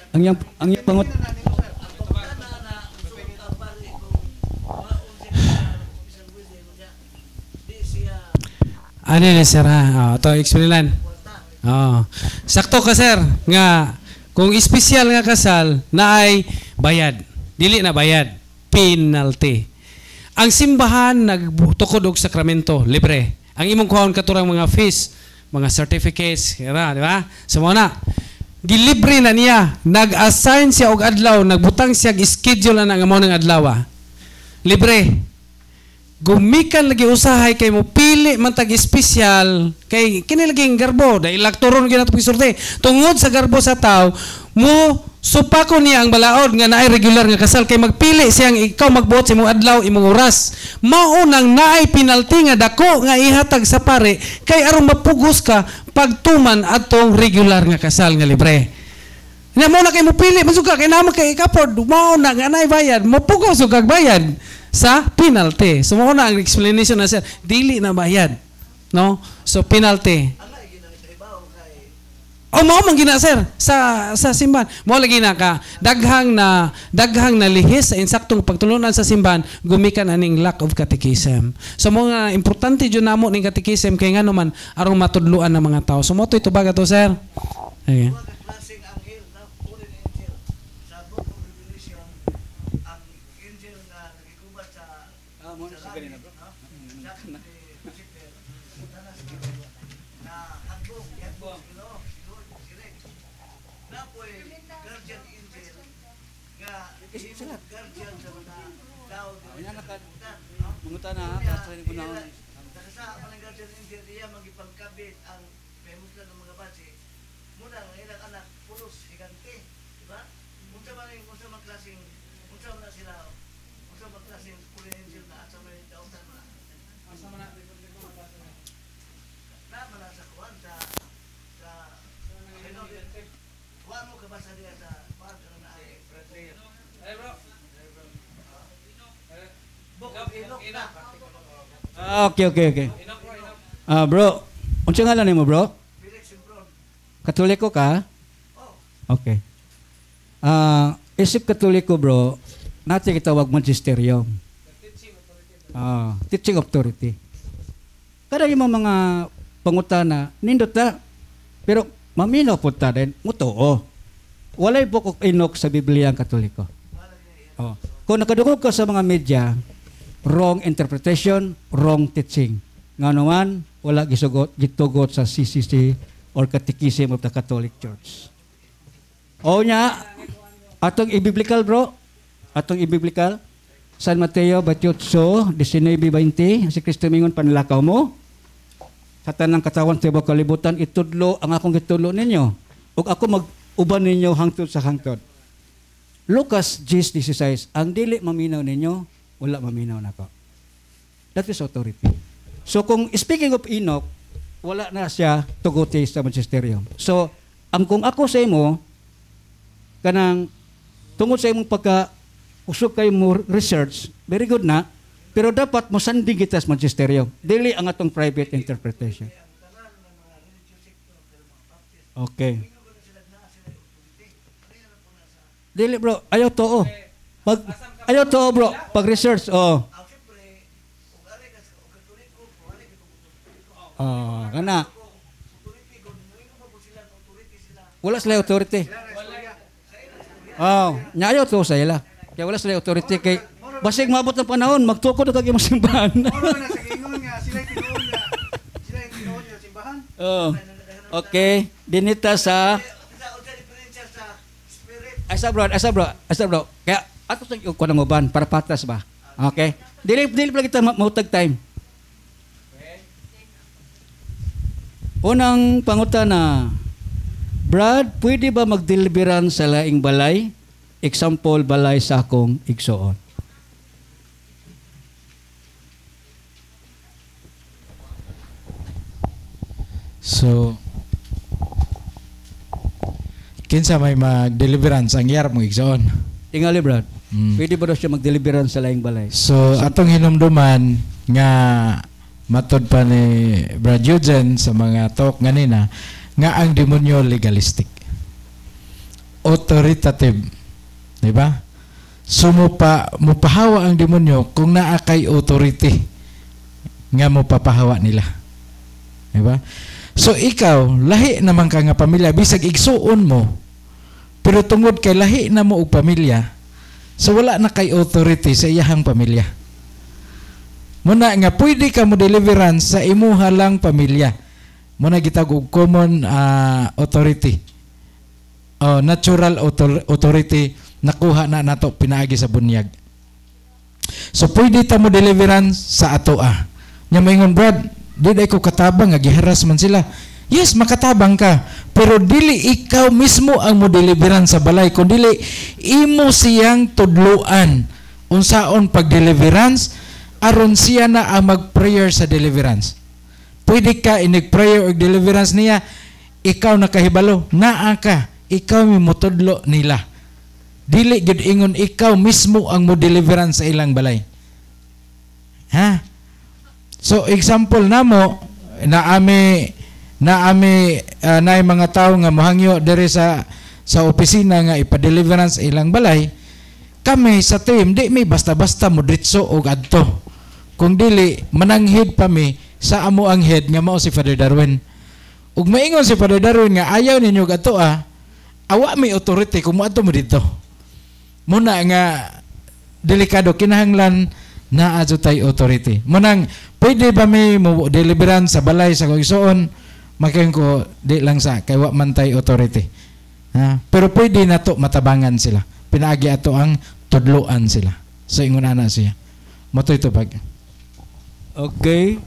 ang yang pangut ano na sir ha? Ito explainan. Sakto ka sir nga kung espesyal nga kasal na ay bayad. Dili na bayad. Penalty. Ang simbahan nagtukod og sakramento, libre. Ang imong kuhaon katurang mga fees, mga certificates, di ba? So na. Gilibre na niya. Nag-assign siya og adlaw, nagbutang siya schedule na nga mao ng adlaw. Libre. Gumikan lagi usahay kay mo pili man tag espesyal kay kini lagi garbo dahil laktoron gyud nato pisurte tungod sa garbo sa tao mo supako niya ang balaod nga naay regular nga kasal kay magpili siyang ikaw magbuot sa imong adlaw imong oras mao nang naay penalty nga dako nga ihatag sa pare kay aron mapugos ka pagtuman atong regular nga kasal nga libre. Nya mo na kay mo pili masuka kay naman kay kapod mao na nga naay bayad mapugos ug kag bayad sa penalty. So mo na ang explanation na sir, dili na bayad. No? So penalty. Mao man gina sir sa simbahan. Mao lagi na ka daghang na lihis sa insaktong pagtulunan sa simbahan gumikan aning lack of catechism. So mo nga importante jud namo ning catechism kay ngano man aron matudluan ng mga tao. So mo toy tubag ato sir. Okay. Mengutan na kasi ko na sa paling guardian angel diya magipagkabit ang pemuslan ng mga batse muna ang ilang anak pulos higante di ba unsa man klaseng unsa man sila unsa man klaseng pulin angel na at sa may dautan na asa man na man sa kuan sa wa mo kabasa diya sa kuan na ay friendly ay bro Okay. Bro, unsa ngalan nimo bro? Katoliko ka? Okay. Isip Katoliko bro, natin kitawag magisterium. Teaching authority. Kada yung mga pangutana, nindot ta. Pero maminaw po ta din, mutuo. Walay bukok inok sa Biblia ang Katoliko. Kung nakadungog ka sa mga media, wrong interpretation, wrong teaching. Nga naman, wala gitugot sa CCC or Catechism of the Catholic Church. O nya, atong i-biblical bro, atong i-biblical, San Mateo 28, 19-20, si Kristo mingon panlakaw mo, sa tanang katawan sa ibang kalibutan, itudlo ang akong gitudlo ninyo. O ako mag-uban ninyo hangtod sa hangtod. Lucas 10:16, ang dili maminaw ninyo, wala maminaw na ko. That is authority. So kung speaking of Enoch, wala na siya tuguti sa magisterium. So, kung ako sa imo, kanang tungod sa imong usok kayo mo research, very good na, pero dapat mo sanding kita sa magisterium. Dili ang atong private interpretation. Okay. Dili bro, ayaw to ayaw to bro, pag-research, kana. Wala sila authority. Ayaw to sa ila. Kaya wala sila authority kay basig maabot ng panahon, magtukod kag imong simbahan. Okay, dinita sa Asa bro. Kaya ato sa ko nang uban para patas ba. Okay? Dili pala kita mautag time. Unang pangutana. Brad, pwede ba magdeliveran sa laing balay? Example, balay sa akong igsoon. So, kinsa may mag-deliverance ang yarap mong igsoon? Tingali, Brad. Pwede ba daw siya mag-deliverance sa laing balay? So, atong hinumduman nga matod pa ni Brad Eugene sa mga talk ganina nga ang demonyo legalistic, authoritative, di ba? So mupahawa ang demonyo kung naa kay authority nga mupapahawa nila, di ba? So ikaw lahi naman ka nga pamilya, bisag igsuon mo, pero tungod kay lahi na mo og pamilya, so wala na kay authority sa iyahang pamilya. Muna nga pwede ka mo deliverance sa imuha lang pamilya. Muna gitag og common authority. Natural authority nakuha na nato pinaagi sa bunyag. So pwede ta mo deliverance sa atoa. Nya moingon, Brad, di ko katabang nga giharas man sila. Yes, makatabang ka, pero dili ikaw mismo ang mo deliverance sa balay, kundi dili imo siyang tudluan unsaon pag deliverance aron siya na ang mag-prayer sa deliverance. Pwede ka inig-prayer o deliverance niya, ikaw nakahibalo, naa ka, ikaw mimutudlo nila. Dili gid ingon ikaw mismo ang mo deliverance sa ilang balay. Ha? So example namo naami mga tao nga mohangyo diri sa opisina nga ipa-deliverance sa ilang balay. Kami sa team di may basta-basta mo diretso og adto. Kung dili mananghid pa mi sa amo ang head nga mao si Father Darwin. Ug maingon si Father Darwin nga ayaw ninyo gato awa may authority kung moadto mo dito. Muna nga delikado kinahanglan na adtay authority. Munang pwede ba may mo deliverance sa balay sa igsoon, makayon ko di lang sa kay wa man tay authority. Pero pwede nato matabangan sila. Pinaagi ato ang tudloan sila. So ingon ana siya. Motoy to pag. Okay.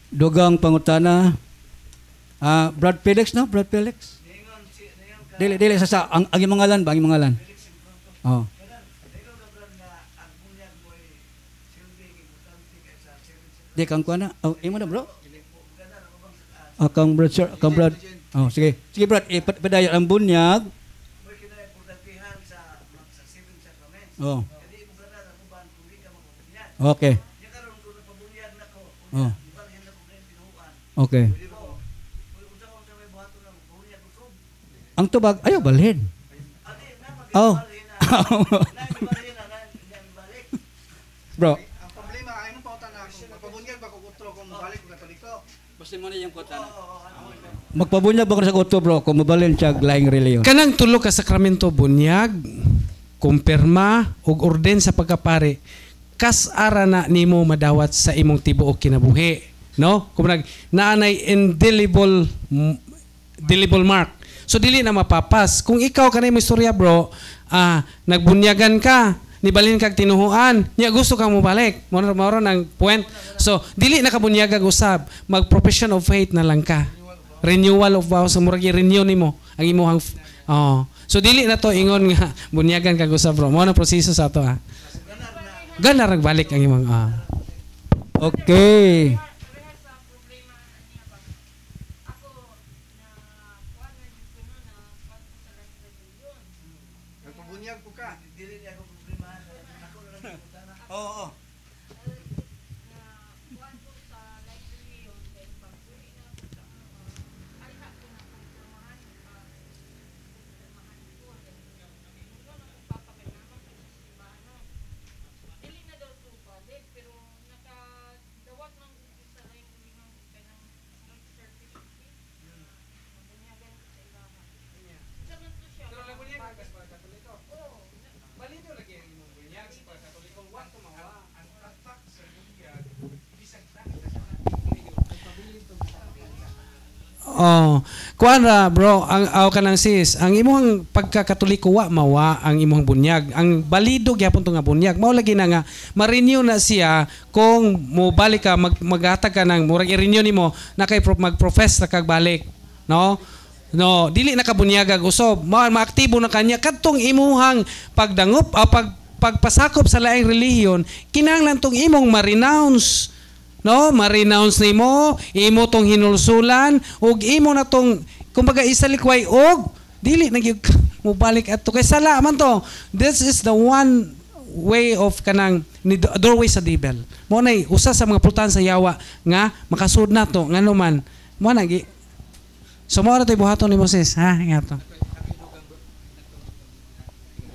Dugang pangutana. Brad Felix, no? Brad Felix. Dili sa ang imong ngalan ba? Ang imong ngalan. Oh. Di kang kuana. Oh, imo na bro. Kang Brad sir, kang Brad. Oh, sige. Sige Brad, padayon ang bunyag. Oh. Okay. Oh. Okay. Ang tubag, ayaw balhin. Oh. Bro. Ang problema ay mo pautan na kung magpabunyag ba kung utro kung mabalik ko Katoliko. Basta mo na yung kota na. Magpabunyag ba ko sa utro bro kung mabalhin siya laing reliyon. Kanang tulo ka sakramento bunyag, kumpirma ug orden sa pagkapare. Kas ara na nimo madawat sa imong tibuok kinabuhi, no? Kung naanay indelible mark. So dili na mapapas. Kung ikaw kanay mo istorya bro, nagbunyagan ka, nibalhin kag tinuhuan, nya gusto kang mobalik. Mao ang point. So dili na ka bunyagag usab, mag profession of faith na lang ka. Renewal of vows, murag renew nimo ang imong So dili na to ingon nga bunyagan kag usab bro. Mao na proseso sa ato Gana ragbalik ang imong Okay. Nagpabunyag ko ka. Dili niya ako problema. Ako na lang utana. Oo. Kuan ra bro, ang kanang sis, ang imong pagkakatoliko wa mawa ang imong bunyag. Ang balido gyapon to nga bunyag. Mao lagi na nga ma-renew na siya kung mo balik ka maghatag ka nang murag i-renew nimo na kay mag-profess na kag balik, no? No, dili na ka bunyagag usob. Maaktibo na kanya kadtong imuhang pagdangup o pagpasakop sa laing relihiyon, kinahanglan tong imong ma-renounce. No, ma-renounce nimo, imo tong hinulsulan ug imo na tong kumbaga isalikway og dili na gyud mo balik adto kay sala man to. This is the one way of kanang ni doorway sa devil. Mo nay usa sa mga pultahan sa yawa nga makasud nato ngano man mo na gi. So mo ra tay buhaton ni Moses, ha? Ingato.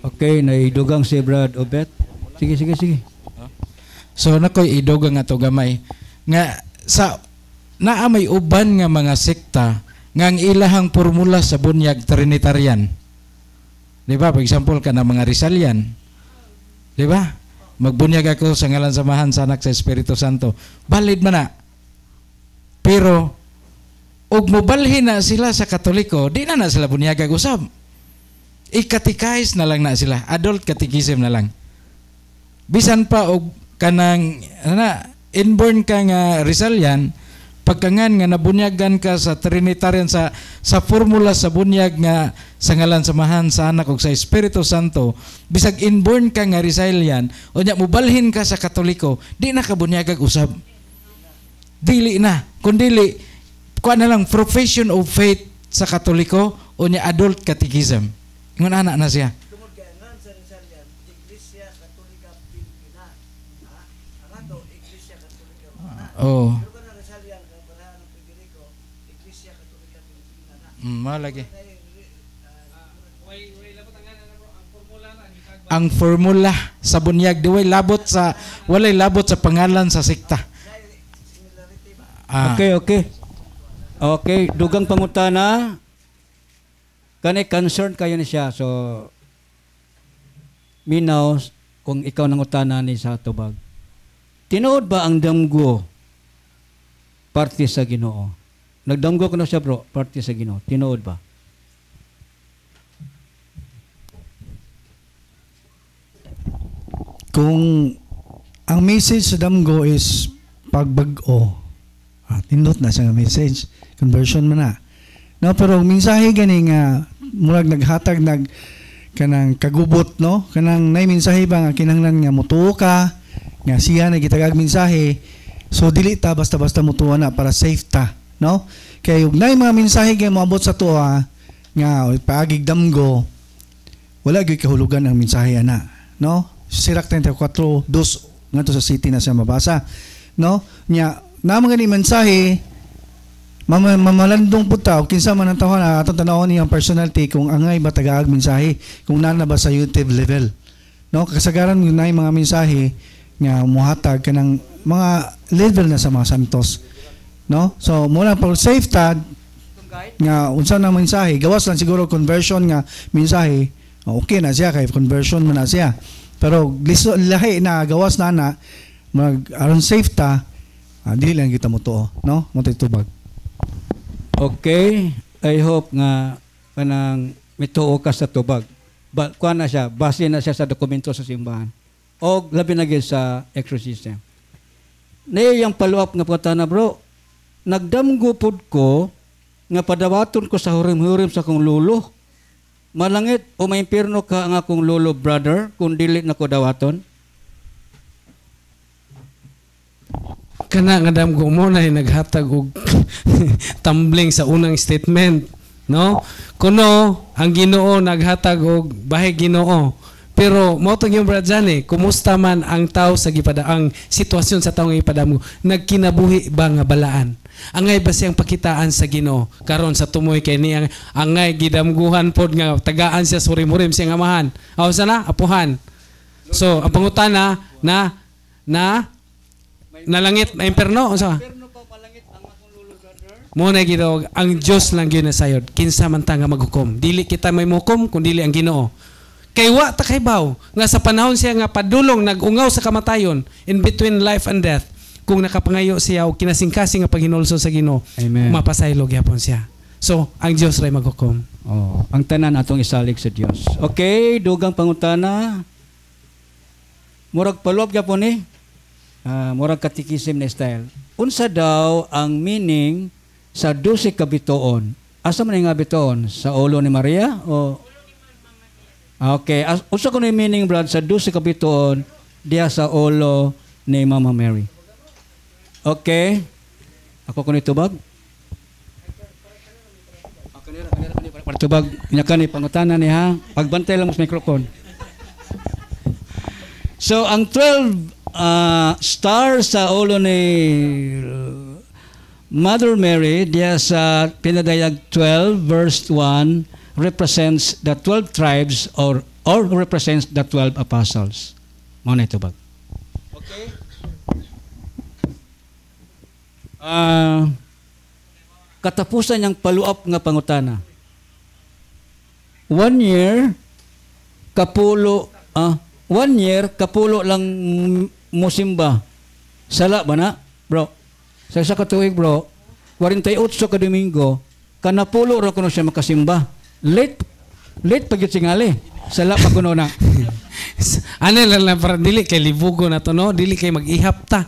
Okay, naidugang si Brad Obet. Sige. So nakoy idugang ato gamay nga sa naa may uban nga mga sekta nga ang ilahang formula sa bunyag Trinitarian. Di ba? For example ka na mga Rizalian. Di ba? Magbunyag ako sa ngalan samahan sa anak sa Espiritu Santo. Valid man na. Pero ug mobalhin na sila sa Katoliko, di na sila bunyagag usab. Ikatikais na lang na sila. Adult catechism na lang. Bisan pa og kanang inborn ka nga Rizalian, pagkangan nga nabunyagan ka sa Trinitarian sa formula sa bunyag nga sa ngalan samahan sa anak ug sa Espiritu Santo, bisag inborn ka nga Rizalian o nya mobalhin ka sa Katoliko, di na ka bunyagag usab. Dili na. Kundili kuan na lang profession of faith sa Katoliko o nya adult catechism. Ingon anak na siya. Tungod kay ngan sa Rizalian, Iglesia Katolika Pilipina. Ha? Ang ato, Iglesia Katolika Pilipina. Oh. Pero kung ang Rizalian, kung parahan ng Federico, Iglesia Katolika Pilipina na. Malagi. Ang formula sa bunyag di walay labot sa pangalan sa sekta. Okay, dugang pangutana. Kani concerned kayo ni siya. So, minaw, kung ikaw nangutana ni sa tubag, tinuod ba ang damgo parte sa Ginoo? Nagdamgo ko na siya bro, parte sa Ginoo. Tinuod ba? Kung ang message sa damgo is pagbag-o, tindot na siya nga message, conversion man na. No, pero minsahe gani nga murag naghatag kanang kagubot, no, kanang nay minsahe ba nga kinahanglan nga mutuo ka nga siya nagitagag minsahe, so dili ta basta-basta mutuo na para safe ta, no, kay ug nay mga minsahe nga moabot sa tuwa nga paagig damgo, wala gyud kahulugan ang mensahe ana, no. Sirak 34:2 ngadto sa city na siya mabasa, no, nya na mga ni mensahe mamalandong puta o kinsa man ang tawhan atong tanawon niyang personality kung angay ba tagaag mensahe, kung nana ba sa YouTube level, no, kasagaran nay mga mensahe nga muhatag kanang mga level na sa mga santos, no, so muna pag safe ta nga unsa na mensahe gawas lang siguro conversion nga mensahe, okay na siya kay conversion man na siya, pero lahi na gawas na mag aron safe ta, dili lang kita mo to, no, mo tubag. Okay, I hope nga kanang mituo ka sa tubag. Kuha na siya, base na siya sa dokumento sa simbahan. O labi na gyud sa exorcism. Niyang follow-up nga pagkatana bro, nagdamgo pud ko nga padawaton ko sa hurim-hurim sa kong lolo. Malangit o may impierno ka ang akong lolo brother kung dili na ko dawaton. Kana nga damgo mo na naghatag og tumbling sa unang statement, no? Kuno ang Ginoo naghatag og bahay Ginoo. Pero mo tong yung brad jani, kumusta man ang tao sa gipadaang sitwasyon sa taong ipadamo, nagkinabuhi ba nga balaan? Angay ba siyang pakitaan sa Ginoo karon sa tumoy kay ni angay gidamguhan pod nga tagaan siya surim-hurim siyang amahan. Aw sana apuhan. So ang pangutana na nalangit na imperno unsa? Mo na gid ang Dios lang gyud nasayod. Kinsa man ta nga maghukom. Dili kita may mukom kun dili ang Ginoo. Kay wa ta kay baw nga sa panahon siya nga padulong nagungaw sa kamatayon in between life and death. Kung nakapangayo siya og kinasingkasing nga paghinulso sa Ginoo, mapasaylo gyapon siya. So ang Dios ray maghukom. Oh, ang tanan atong isalig sa Dios. Okay, dugang pangutana. Murag follow-up gyapon ni. Murag catechism na style. Unsa daw ang meaning sa 12 ka bituon? Asa man nga bituon? Sa ulo ni Maria o okay, unsa kuno yung meaning brad sa 12 ka bituon diha sa ulo ni Mama Mary? Okay. Ako kuno itubag. Tubag nya kani pangutana ni ha. Pagbantay lang sa microphone. So ang 12 star sa ulo ni Mother Mary diya sa pinadayag 12 verse 1 represents the 12 tribes or represents the 12 apostles. Mao na ito ba? Okay. Katapusan niyang paluap nga pangutana. 1 year kapulo 1 year kapulo lang musimba. Sala ba na, bro? Sa isa ka tuig, bro, 48 ka Domingo, kanapulo ra kuno siya makasimba. Late pag singali. Sala pa kuno na. Ano lang para dili kay libugo na to, no? Dili kay mag-ihap ta.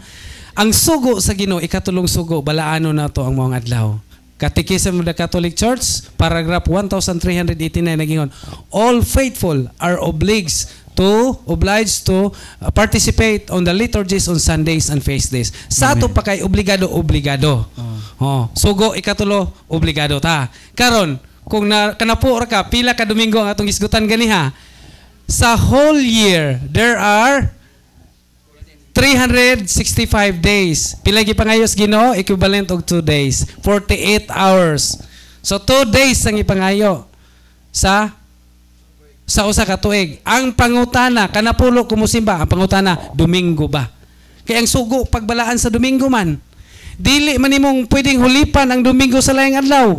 Ang sugo sa Ginoo, ikatulong sugo, balaano na to ang mga adlaw. Catechism of the Catholic Church, paragraph 1389 nagingon, all faithful are obliged to participate on the liturgies on Sundays and feast days. Sa ato pa kay obligado. Sugo ikatulo obligado ta. Karon kung kanapo ra ka pila ka Domingo ang atong isgutan ganiha. Sa whole year there are 365 days. Pila gipangayos Ginoo? Equivalent og 2 days. 48 hours. So 2 days ang ipangayo sa usa ka tuig. Ang pangutana, kanapulo kumusimba, ang pangutana, Domingo ba? Kaya ang sugo, pagbalaan sa Domingo man. Dili man imong pwedeng hulipan ang Domingo sa laing adlaw.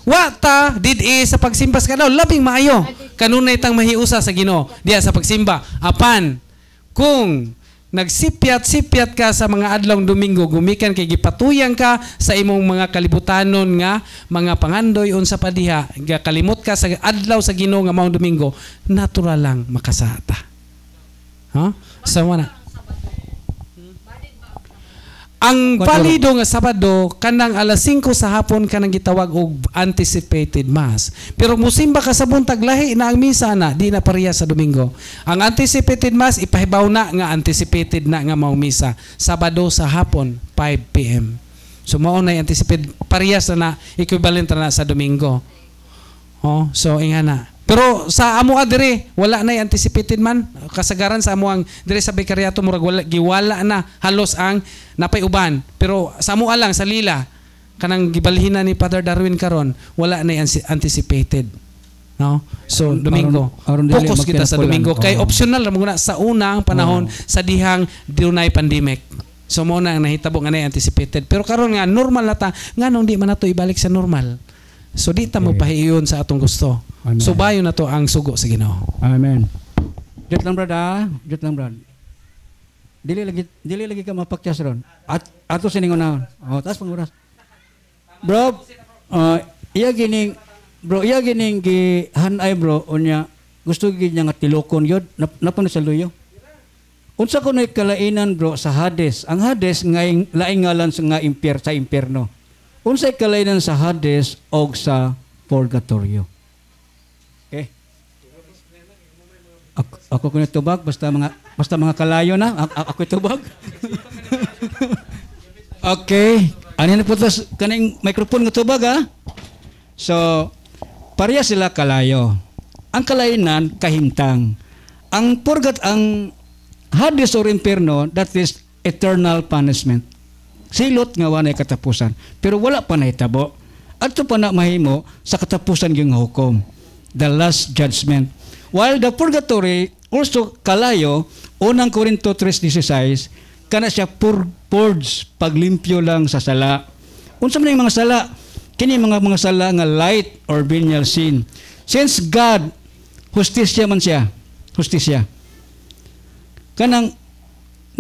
Wata, sa pagsimba sa kadlaw, labing maayo. Kanunay tang mahiusa sa Ginoo diya sa pagsimba. Apan, kung nagsipyat-sipyat ka sa mga adlong Domingo, gumikan kay gipatuyang ka sa imong mga kalibutanon nga mga pangandoy unsa pa diha, kalimot ka sa adlaw sa Ginoo nga maong Domingo, natural lang makasata. Sama na. Ang palido nga Sabado kanang alas 5 sa hapon kanang gitawag og anticipated mass. Pero musimba ka sa buntag lahi na ang misa na di na pareha sa Domingo. Ang anticipated mass ipahibaw na nga anticipated na nga mao misa Sabado sa hapon 5 PM. So mao na anticipated parehas na equivalent na sa Domingo. So ingana. Pero sa amo adire wala na anticipated man, kasagaran sa amo ang dire sa Vicariato murag giwala na halos ang napay uban. Pero sa amo lang sa Lila kanang gibalhin ni Father Darwin karon wala na anticipated. No? So Domingo. Focus kita sa Domingo kay optional ra muna sa unang panahon sa dihang dunay pandemic. So mo na ang nahitabo nga na anticipated. Pero karon nga normal na ta nganong di man nato ibalik sa normal. So di ta magpahiyon sa atong gusto. Amen. So bayo na to ang sugo sa Ginoo. Amen. Jet lang brad. Dili lagi ka mapaktyas ron. Ato siningon na. Tas panguras. Bro, iya gining gihanay bro unya gusto gid niya nga tilokon yod napon sa luyo. Unsa ko nay kalainan bro sa Hades. Ang Hades nga laing ngalan sa impierno. Unsay kalainan sa Hades o sa purgatorio. Okay? Ako ko tubag basta mga kalayo na ako tubag. Okay. Ano na putas kaning microphone nga tubag ha? So pareha sila kalayo. Ang kalainan kahimtang. Ang Hades or impierno, that is eternal punishment. Silot nga wanay katapusan. Pero wala pa nahitabo. Adto pa na mahimo sa katapusan yung hukom. The last judgment. While the purgatory also kalayo, unang Korinto 3:16, kana siya purge, paglimpyo lang sa sala. Unsa man yung mga sala? Kini mga sala nga light or venial sin. Since God, hustisya man siya. Hustisya. Kanang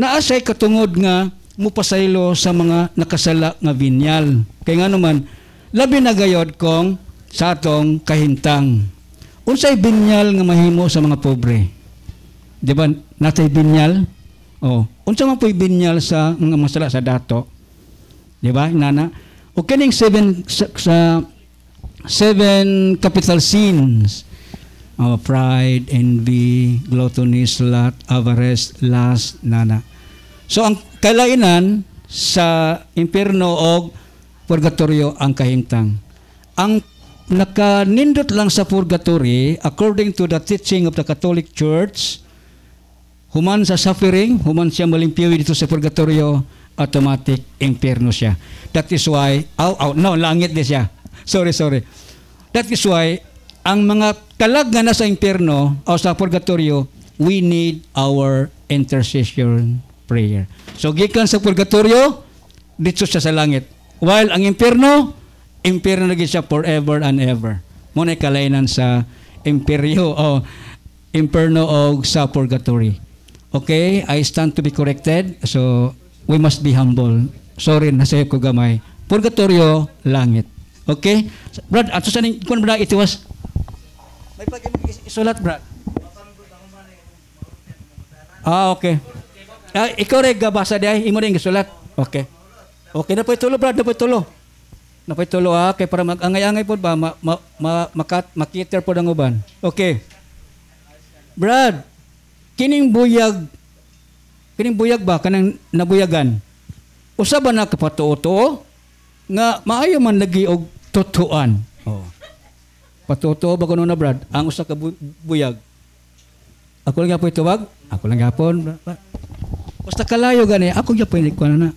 naasay katungod nga mupasaylo sa mga nakasala nga binyal. Kaya nga naman, labi na gayod kong sa atong kahintang. Unsay binyal nga mahimo sa mga pobre? Di ba? Natay binyal? Unsa man po'y binyal sa mga masala sa dato? Di ba? Nana? O kaning seven capital sins. Pride, envy, gluttony, sloth, avarice, lust, nana. So ang kalainan sa impierno o purgatorio ang kahimtang. Ang nakanindot lang sa purgatory according to the teaching of the Catholic Church, Human sa suffering, human siya malimpyo dito sa purgatorio, automatic impyerno siya. That is why, no, langit din siya. Sorry. That is why, ang mga kalag nga nasa impyerno o sa purgatorio, we need our intercession prayer. So, gikan sa purgatorio, dito siya sa langit. While ang impyerno lagi siya forever and ever. Muna kalainan sa imperno o sa purgatory. Okay, I stand to be corrected. So, we must be humble. Sorry, nasayop ko gamay. Purgatorio, langit. Okay? Brad, ato sa kung brad, itiwas. May pag-isulat, Brad. Okay. Ikaw rin gabasa di ay, imo rin isulat. Okay. Okay, na po itulo, Brad, na po itulo. Kay para mag-angay-angay po ba, makiter po ng uban. Okay. Brad, kining buyag ba kanang nabuyagan? Usa ba na kapatuo nga maayo man lagi og tutuan? Oh. Patuo ba kuno na, Brad? Ang usa ka buyag. Ako lang gyapon tuwag. Ako lang gyapon. Basta kalayo gani, ako gyapon ko na.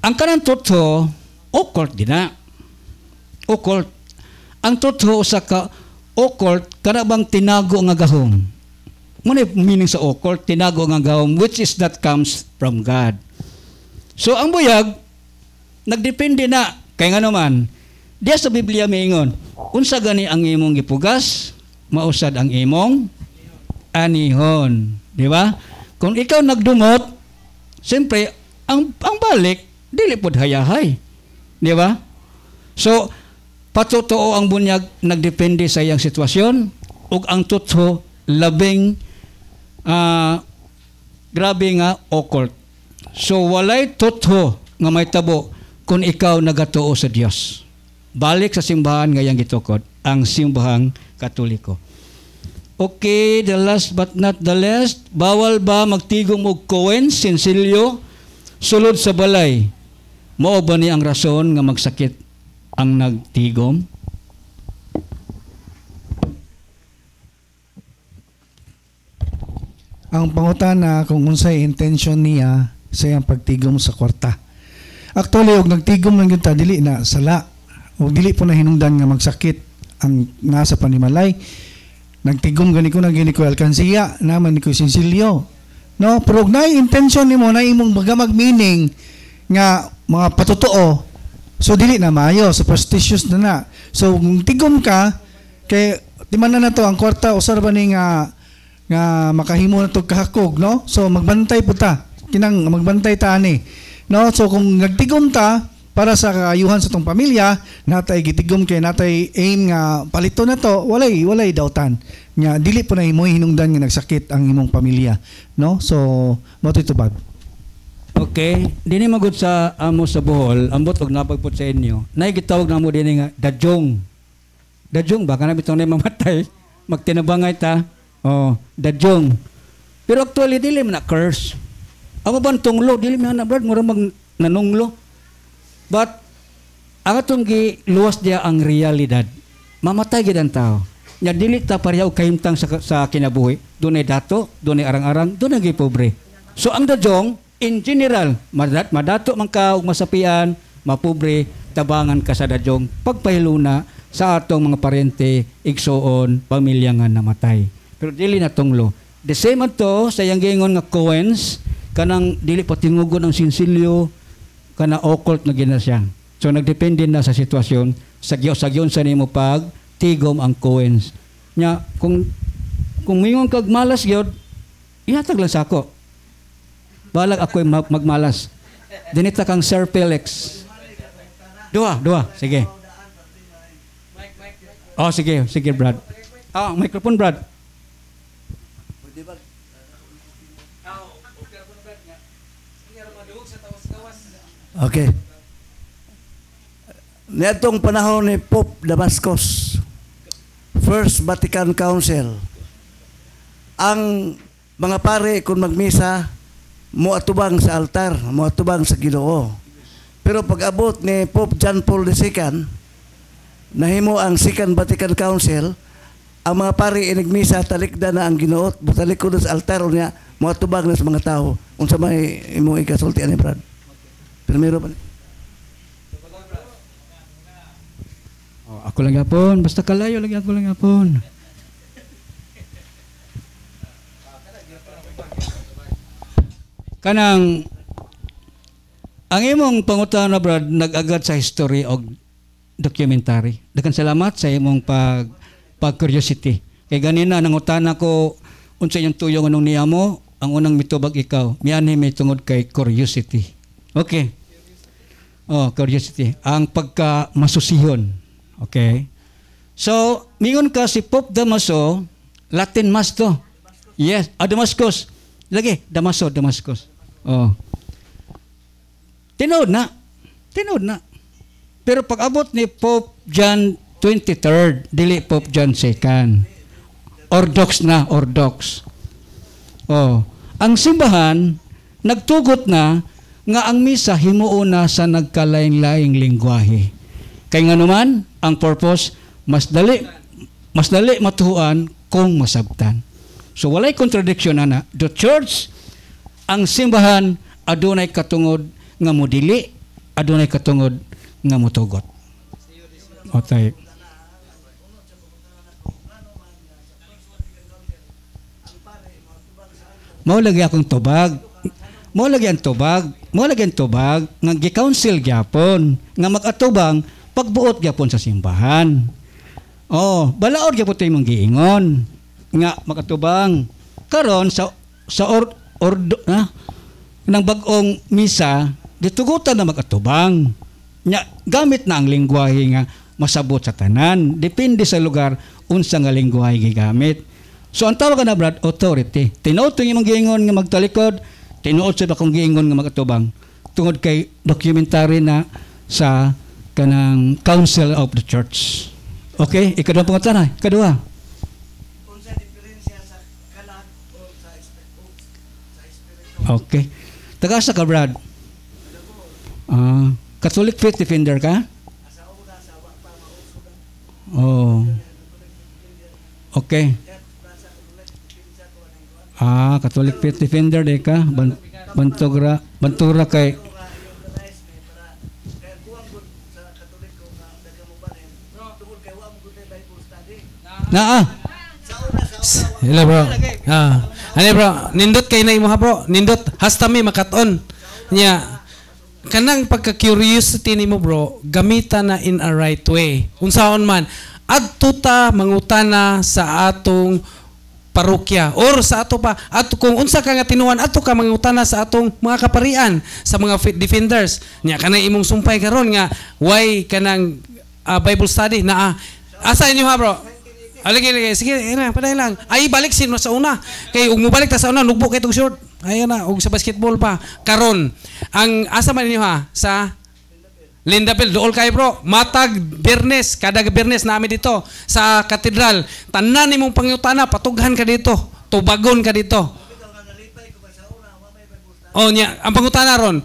Ang kanang totoo occult din na. Occult. Ang totoo usa ka occult kana bang tinago nga gahom. Muna meaning sa occult, tinago nga gahom, which is that comes from God. So ang buyag, nagdepende na, kaya nga naman, diya sa Biblia maingon, unsa gani ang imong gipugas, mausad ang imong anihon. Di ba? Kung ikaw nagdumot, siyempre, ang balik, dili pod hayahay. Di ba? So, patotoo ang bunyag, nagdepende sa iyang sitwasyon, ug ang totoo, labing grabe nga occult. So walay totoo nga may tabo kung ikaw nagatuo sa Dios. Balik sa simbahan ngayang gitukod, ang simbahang Katoliko. Okay, the last but not the least, bawal ba magtigom og kowen, sinsilyo, sulod sa balay? Mao ba ni ang rason nga magsakit ang nagtigom? Ang pangutana kung unsay intention niya sa iyang pagtigom sa kwarta. Actually, og nagtigom lang yun ta, dili na sala. O dili po na hinungdan nga magsakit ang nasa panimalay. Nagtigom gani ko ko alkansiya, naman ni ko sinsilyo. No, pero og naay intention nimo na imong magamag meaning nga mga patotoo. So dili na maayo, superstitious na. So kung tigom ka kay timan na to ang kwarta usar ba ni nga makahimo na to kahakog, no? So magbantay po ta. Kinang magbantay ta ani. No? So kung nagtigom ta para sa kaayuhan sa tong pamilya, natay gitigom kay natay aim nga palito na to, walay dautan. Nya dili po na imo hinungdan nga nagsakit ang imong pamilya, no? So mo to tubag. Okay, dinhi magud sa amo sa Bohol, ambot og napagput sa inyo. Nay gitawag namo dinhi nga dadyong. Dadyong ba kana bitong nay mamatay, magtinabangay ta. Oh, dadyong. Pero actually dili man na curse. Amo ban tunglo, dili man na brad mura mag nanunglo. But ang atong giluwas dia ang realidad. Mamatay gid ang tao. Nya dili ta pareha og kahimtang sa kinabuhi. Dunay dato, dunay arang-arang, dunay gi pobre. So ang dadyong in general, madato man ka og masapian, mapobre, tabangan ka sa dadyong pagpahiluna sa atong mga parente, igsoon, pamilya nga namatay. Pero dili na tunglo. The same ato sa yang gingon nga Coens, kanang dili patingugon ang sinsilyo, kana occult na gina siya. So nagdepende na sa sitwasyon, sagyon sa nimo pag tigom ang Coens. Nya kung mingon kag malas gyud, ihatag lang sa ako. Balag ako'y magmalas. Dinita kang Sir Felix. Dua, sige. Oh, sige Brad. Microphone Brad. Okay. Niadtong panahon ni Pope Damasus, First Vatican Council, ang mga pare kung magmisa, muatubang sa altar, muatubang sa Ginoo. Pero pag-abot ni Pope John Paul II, nahimo ang Second Vatican Council, ang mga pari inigmisa talikda na ang ginuot, butalik ko sa altar unya mga tubag na sa mga tao. Unsa may imong ikasulti ani Brad? Primero pa. Ako lang yapon, basta kalayo lagi ako lang yapon. Kanang ang imong pangutana Brad nag-agad sa history og documentary. Daghang salamat sa imong pag curiosity. Kay ganina nangutana ko unsa yung tuyong anong niya mo, ang unang mitubag ikaw. Mianhi may tungod kay curiosity. Okay. Oh, curiosity. Ang pagka masusihon. Okay. So, mingon ka si Pope Damaso, Latin Mass to. Yes, Damascus. Lagi, Damascus. Oh. Tinood na. Pero pag abot ni Pope John 23rd, dili Pope John 2nd. Orthodox. Oh, ang simbahan nagtugot na nga ang misa himuo na sa nagkalain-laing lingwahe. Kay nga naman ang purpose mas dali matuhuan kung masabtan. So walay contradiction na. The church, ang simbahan adunay katungod nga modili, adunay katungod nga motugot. Okay. Mao lagi akong tubag. Mao lagi ang tubag nga gi-council gyapon nga mag-atubang pagbuot gyapon sa simbahan. Oh, balaod gyapon tay mong giingon nga mag-atubang karon sa nang bag-ong misa ditugutan na mag-atubang. Nya gamit na ang lingwahe nga masabot sa tanan. Depende sa lugar unsa nga lingwahe gigamit. So ang tawag na Brad, authority. Tinuod tong imong giingon nga magtalikod, tinuod sa akong giingon nga magatubang. Tungod kay documentary na sa kanang Council of the Church. Okay, ikaduha pangutana, ikaduha. Unsa diferensya sa kalag o sa espiritu? Okay. Taga-asa ka Brad? Catholic Faith Defender ka? Sa una sa wa pa mausugan. Oh. Okay. Catholic Faith Defender de ka? Bantura kay Hello bro. Ano bro, nindot kay na imo ha bro. Nindot hasta mi makaton. Nya kanang pagka-curiosity nimo bro, gamitan na in a right way. Unsaon man adto ta mangutana sa atong parokya or sa ato pa ato kung unsa ka nga tinuan ato ka mangutana sa atong mga kaparian sa mga faith defenders nya kanang imong sumpay karon nga why kanang Bible study na asa inyo ha bro lagi sige paday lang ay balik sino sa una kay ug mobalik ta sa una nugbo kay tong short ayo na ug sa basketball pa karon ang asa man ninyo ha sa Lindapil, dool kayo bro. Matag Biyernes, kada Biyernes namin dito sa katedral. Tanan nimong pangutana, patughan ka dito. Tubagon ka dito. Oh, nya, ang pangutana ron.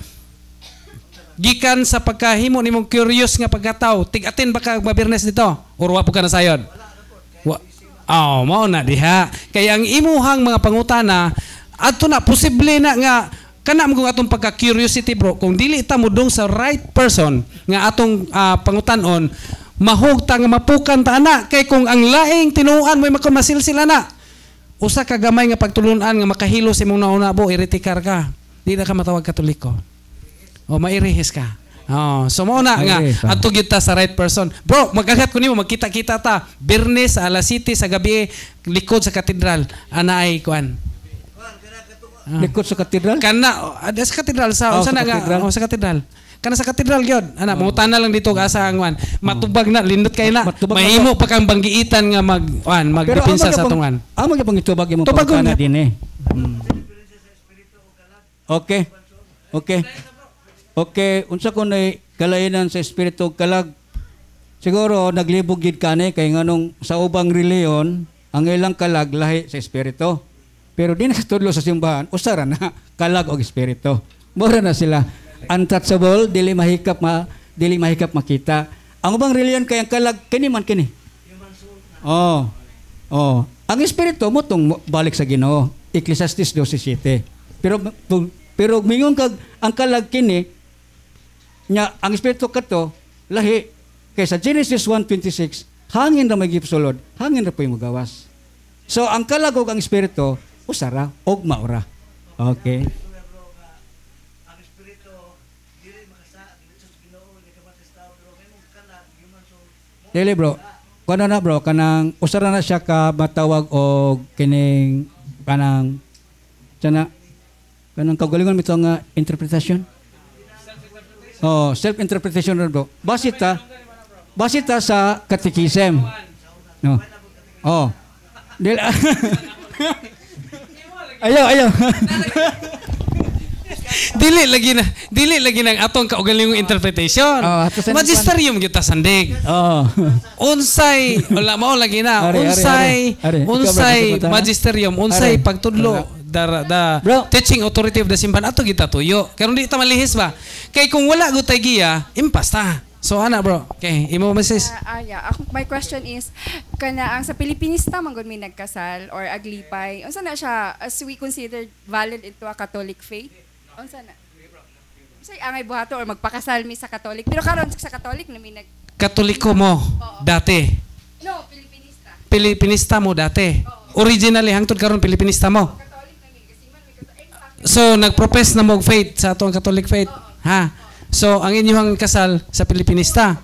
Gikan sa pagkahimo nimong curious nga pagkataw, tig-atin ba ka Biyernes dito? Or wa po ka na sayon? Oh, mao na diha. Kaya ang imuhang mga pangutana, adto na posible na nga kana mo atong pagka-curiosity bro, kung dili ta mudong sa right person nga atong pangutanon, mahog ta nga mapukan ta ana kay kung ang laing tinuan mo masilsila na. Usa ka gamay nga pagtulunan nga makahilo sa imong nauna bo, iritikar ka. Di na ka matawag Katoliko. O mairihis ka. Oh, so mo na nga adto gyud ta sa right person. Bro, mag-aghat ko nimo magkita-kita ta Biyernes alas 7 sa gabi likod sa katedral. Ana ay kuan. Likod sa katedral? Kana sa katedral sa unsa na nga sa katedral. Kana sa katedral gyud. Ana mangutana lang dito asa ang wan. Matubag na lindot kay na. Mahimo pa kang banggiitan nga magdepensa sa tungan. Amo gyud pangitubag imong pangutana dinhi. Okay. Okay, unsa kun ay kalainan sa espiritu ug kalag? Siguro naglibog gid kani kay nganong sa ubang reliyon ang ilang kalag lahi sa espiritu. Pero di nakatudlo sa simbahan, usara na kalag og espiritu. Mura na sila untouchable, dili mahikap makita. Ang ubang reliyon kay ang kalag kini man kini. Oh. Oh, ang espiritu mo tong balik sa Ginoo. Ecclesiastes 12:7. Pero mingon kag ang kalag kini nya ang espiritu kato lahi kaysa Genesis 1:26 hangin ra may gipsulod, hangin ra po'y magawas. So ang kalag ug ang espiritu usara og maura. Okay. Ang espiritu dili makasa dito sa Ginoo ni kamatis tao pero may mong kalag human soul. Dili bro. Kuno na bro kanang usara na siya ka matawag og kining kanang kanang kagalingon mito nga interpretation. Oh, self-interpretation na bro. Basita sa catechism. No. Oh. Ayaw. Dili lagi nang atong kaugalingong interpretation. Oh, ato sa- Magisterium kita sandig. Oh. Unsay wala mao lagi na. Ari. Unsay Ikaw, bro, magisterium, unsay Ari. pagtudlo the Bro. teaching authority of the simbahan ato kita tuyo. Karon di ta malihis ba? Kay kung wala gud tay giya, impas ta. So ana bro, okay, imo message. Yeah. My question is, kana ang sa Pilipinista man gud may nagkasal or aglipay, unsa na siya as we consider valid into a Catholic faith? Unsa na? Say angay buhato or magpakasal mi sa Catholic. Pero karon sa Catholic na may Katoliko mo dati. No, Pilipinista. Pilipinista mo dati. Originally hangtod karon Pilipinista mo. Catholic na mi kasi man may So nagprofess na mo og faith sa atong Catholic faith. Ha? So ang inyong kasal sa Pilipinista.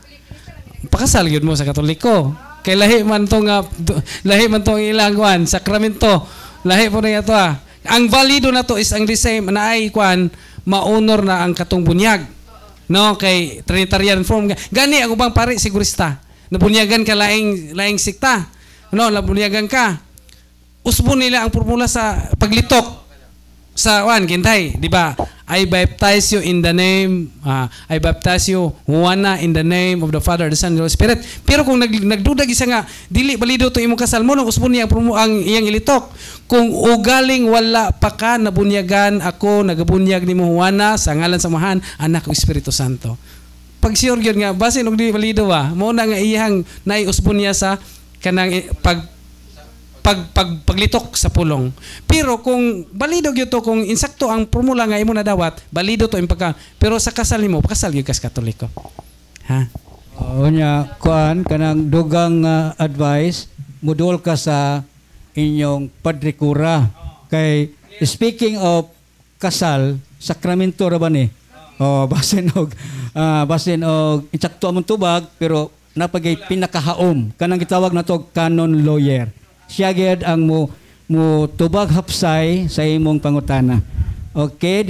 Pakasal gyud mo sa Katoliko. Kay lahi man tong ilang kuan sakramento. Lahi po na ito Ang valido na to is ang the same na ay kuan maunor na ang katong bunyag. No, kay Trinitarian form. Gani ang ubang pare sigurista. Nabunyagan ka laing sikta. No, nabunyagan ka. Usbon nila ang formula sa paglitok sa kintay, di ba? I baptize you in the name, I baptize you, Juana, in the name of the Father, the Son, and the Holy Spirit. Pero kung nagdudag isa nga, dili balido to imong kasal mo, nung usbon niya ang iyang ilitok. Kung ugaling wala pa ka, nabunyagan ako, nagabunyag ni mo Juana, sa ngalan sa Mahan, anak ng Espiritu Santo. Pag sure yun nga, basin og di balido mo na nga iyang naiusbon niya sa kanang paglitok sa pulong. Pero kung balido gyud to kung insakto ang formula nga imo nadawat, balido to impaka. Pero sa kasal nimo, pakasal gyud kas Katoliko. Ha? Nya kuan kanang dugang advice mudol ka sa inyong padrikura. Kay speaking of kasal, sakramento ra ba ni? Oh, basin og insakto among tubag pero napagay pinakahaom kanang gitawag nato canon lawyer. Siya gyud ang mo tubag hapsay sa imong pangutana. Okay?